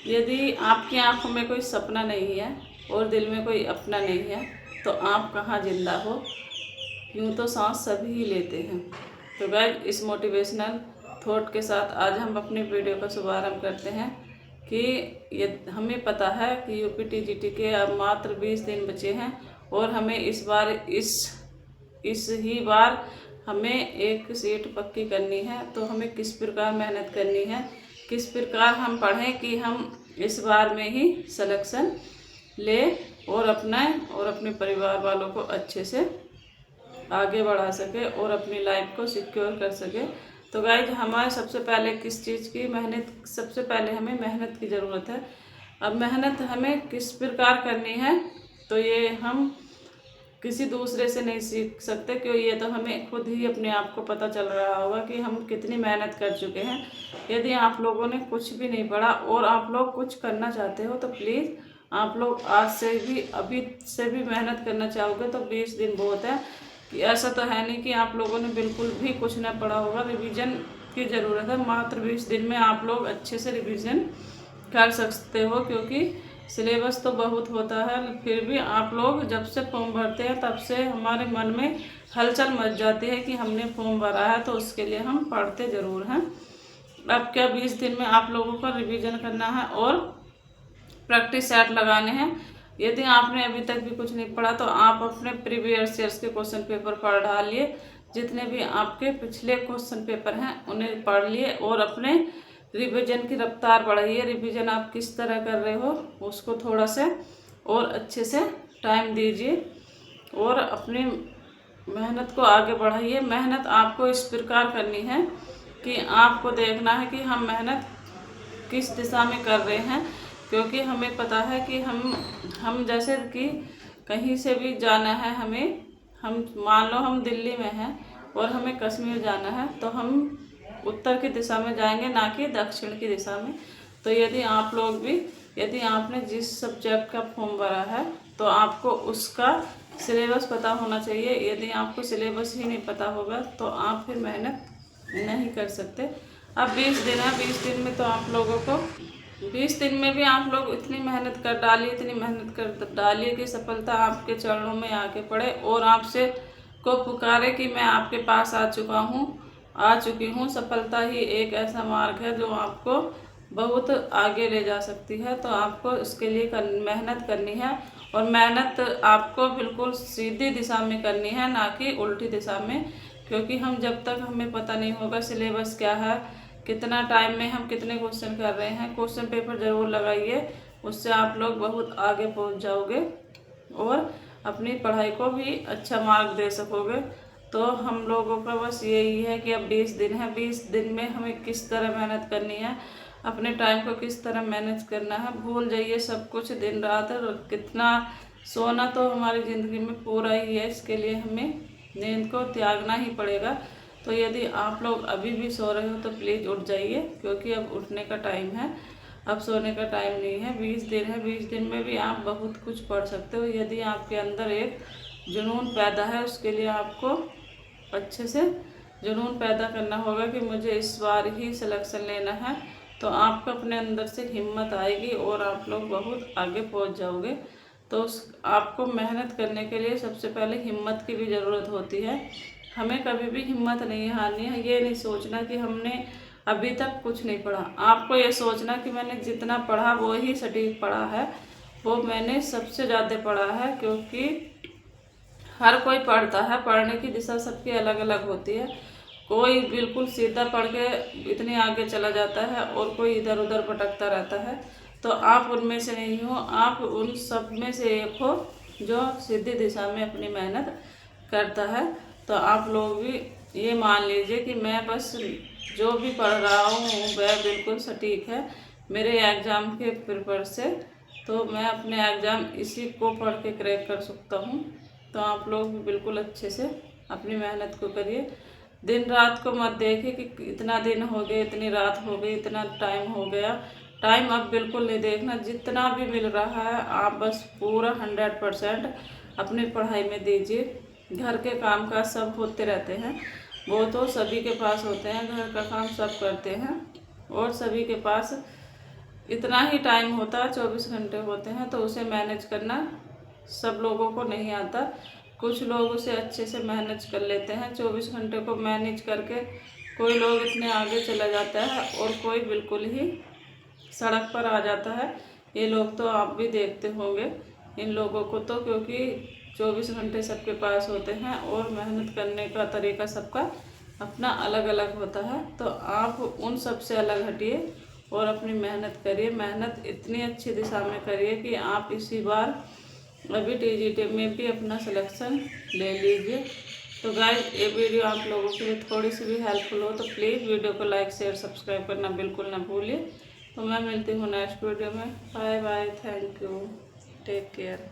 यदि आपकी आंखों में कोई सपना नहीं है और दिल में कोई अपना नहीं है तो आप कहाँ जिंदा हो। यूँ तो सांस सभी ही लेते हैं। तो गाइस, इस मोटिवेशनल थॉट के साथ आज हम अपनी वीडियो का शुभारंभ करते हैं कि ये हमें पता है कि यूपी टीजीटी के अब मात्र 20 दिन बचे हैं और हमें इस बार इस ही बार हमें एक सीट पक्की करनी है। तो हमें किस प्रकार मेहनत करनी है, किस प्रकार हम पढ़ें कि हम इस बार में ही सिलेक्शन ले और अपने परिवार वालों को अच्छे से आगे बढ़ा सके और अपनी लाइफ को सिक्योर कर सके। तो गाइज, हमारे सबसे पहले किस चीज़ की मेहनत, सबसे पहले हमें मेहनत की ज़रूरत है। अब मेहनत हमें किस प्रकार करनी है तो ये हम किसी दूसरे से नहीं सीख सकते, क्योंकि ये तो हमें खुद ही अपने आप को पता चल रहा होगा कि हम कितनी मेहनत कर चुके हैं। यदि आप लोगों ने कुछ भी नहीं पढ़ा और आप लोग कुछ करना चाहते हो तो प्लीज़ आप लोग आज से भी, अभी से भी मेहनत करना चाहोगे तो 20 दिन बहुत है। कि ऐसा तो है नहीं कि आप लोगों ने बिल्कुल भी कुछ ना पढ़ा होगा। रिवीजन की ज़रूरत है। मात्र 20 दिन में आप लोग अच्छे से रिवीजन कर सकते हो, क्योंकि सिलेबस तो बहुत होता है। फिर भी आप लोग जब से फॉर्म भरते हैं तब से हमारे मन में हलचल मच जाती है कि हमने फॉर्म भरा है तो उसके लिए हम पढ़ते ज़रूर हैं। अब क्या 20 दिन में आप लोगों को रिवीजन करना है और प्रैक्टिस सेट लगाने हैं। यदि आपने अभी तक भी कुछ नहीं पढ़ा तो आप अपने प्रीवियस ईयर्स के क्वेश्चन पेपर पढ़ डालिए। जितने भी आपके पिछले क्वेश्चन पेपर हैं उन्हें पढ़ लिए और अपने रिवीजन की रफ्तार बढ़ाइए। रिवीजन आप किस तरह कर रहे हो उसको थोड़ा से और अच्छे से टाइम दीजिए और अपनी मेहनत को आगे बढ़ाइए। मेहनत आपको इस प्रकार करनी है कि आपको देखना है कि हम मेहनत किस दिशा में कर रहे हैं, क्योंकि हमें पता है कि हम जैसे कि कहीं से भी जाना है हमें, हम मान लो हम दिल्ली में हैं और हमें कश्मीर जाना है तो हम उत्तर की दिशा में जाएंगे, ना कि दक्षिण की दिशा में। तो यदि आप लोग भी, यदि आपने जिस सब्जेक्ट का फॉर्म भरा है तो आपको उसका सिलेबस पता होना चाहिए। यदि आपको सिलेबस ही नहीं पता होगा तो आप फिर मेहनत नहीं कर सकते। अब 20 दिन है, 20 दिन में तो आप लोगों को 20 दिन में भी आप लोग इतनी मेहनत कर डालिए, इतनी मेहनत कर डालिए कि सफलता आपके चरणों में आके पड़े और आपसे को पुकारे कि मैं आपके पास आ चुकी हूँ। सफलता ही एक ऐसा मार्ग है जो आपको बहुत आगे ले जा सकती है। तो आपको इसके लिए मेहनत करनी है और मेहनत आपको बिल्कुल सीधी दिशा में करनी है, ना कि उल्टी दिशा में। क्योंकि हम जब तक हमें पता नहीं होगा सिलेबस क्या है, कितना टाइम में हम कितने क्वेश्चन कर रहे हैं, क्वेश्चन पेपर ज़रूर लगाइए। उससे आप लोग बहुत आगे पहुंच जाओगे और अपनी पढ़ाई को भी अच्छा मार्क दे सकोगे। तो हम लोगों का बस यही है कि अब 20 दिन है, 20 दिन में हमें किस तरह मेहनत करनी है, अपने टाइम को किस तरह मैनेज करना है। भूल जाइए सब कुछ, दिन रात कितना सोना तो हमारी ज़िंदगी में पूरा ही है, इसके लिए हमें नींद को त्यागना ही पड़ेगा। तो यदि आप लोग अभी भी सो रहे हो तो प्लीज़ उठ जाइए, क्योंकि अब उठने का टाइम है, अब सोने का टाइम नहीं है। 20 दिन है, 20 दिन में भी आप बहुत कुछ पढ़ सकते हो। यदि आपके अंदर एक जुनून पैदा है, उसके लिए आपको अच्छे से जुनून पैदा करना होगा कि मुझे इस बार ही सिलेक्शन लेना है। तो आपको अपने अंदर से हिम्मत आएगी और आप लोग बहुत आगे पहुंच जाओगे। तो आपको मेहनत करने के लिए सबसे पहले हिम्मत की भी ज़रूरत होती है। हमें कभी भी हिम्मत नहीं हारनी है। ये नहीं सोचना कि हमने अभी तक कुछ नहीं पढ़ा। आपको ये सोचना कि मैंने जितना पढ़ा वो ही सटीक पढ़ा है, वो मैंने सबसे ज़्यादा पढ़ा है। क्योंकि हर कोई पढ़ता है, पढ़ने की दिशा सबकी अलग अलग होती है। कोई बिल्कुल सीधा पढ़ के इतने आगे चला जाता है और कोई इधर उधर भटकता रहता है। तो आप उनमें से नहीं हो, आप उन सब में से एक हो जो सीधी दिशा में अपनी मेहनत करता है। तो आप लोग भी ये मान लीजिए कि मैं बस जो भी पढ़ रहा हूँ वह बिल्कुल सटीक है मेरे एग्ज़ाम के पेपर से। तो मैं अपने एग्ज़ाम इसी को पढ़ के क्रैक कर सकता हूँ। तो आप लोग भी बिल्कुल अच्छे से अपनी मेहनत को करिए। दिन रात को मत देखिए कि इतना दिन हो गए, इतनी रात हो गई, इतना टाइम हो गया। टाइम अब बिल्कुल नहीं देखना। जितना भी मिल रहा है आप बस पूरा 100% अपनी पढ़ाई में दीजिए। घर के काम काज सब होते रहते हैं, वो तो सभी के पास होते हैं, घर का काम सब करते हैं और सभी के पास इतना ही टाइम होता है, 24 घंटे होते हैं, तो उसे मैनेज करना सब लोगों को नहीं आता। कुछ लोग उसे अच्छे से मैनेज कर लेते हैं। 24 घंटे को मैनेज करके कोई लोग इतने आगे चला जाता है और कोई बिल्कुल ही सड़क पर आ जाता है। ये लोग तो आप भी देखते होंगे इन लोगों को, तो क्योंकि 24 घंटे सबके पास होते हैं और मेहनत करने का तरीका सबका अपना अलग अलग होता है। तो आप उन सब से अलग हटिए और अपनी मेहनत करिए। मेहनत इतनी अच्छी दिशा में करिए कि आप इसी बार अभी टीजीटी में भी अपना सिलेक्शन ले लीजिए। तो गाइस, ये वीडियो आप लोगों के लिए थोड़ी सी भी हेल्पफुल हो तो प्लीज़ वीडियो को लाइक शेयर सब्सक्राइब करना बिल्कुल ना भूलिए। तो मैं मिलती हूँ नेक्स्ट वीडियो में। Bye bye, thank you, take care.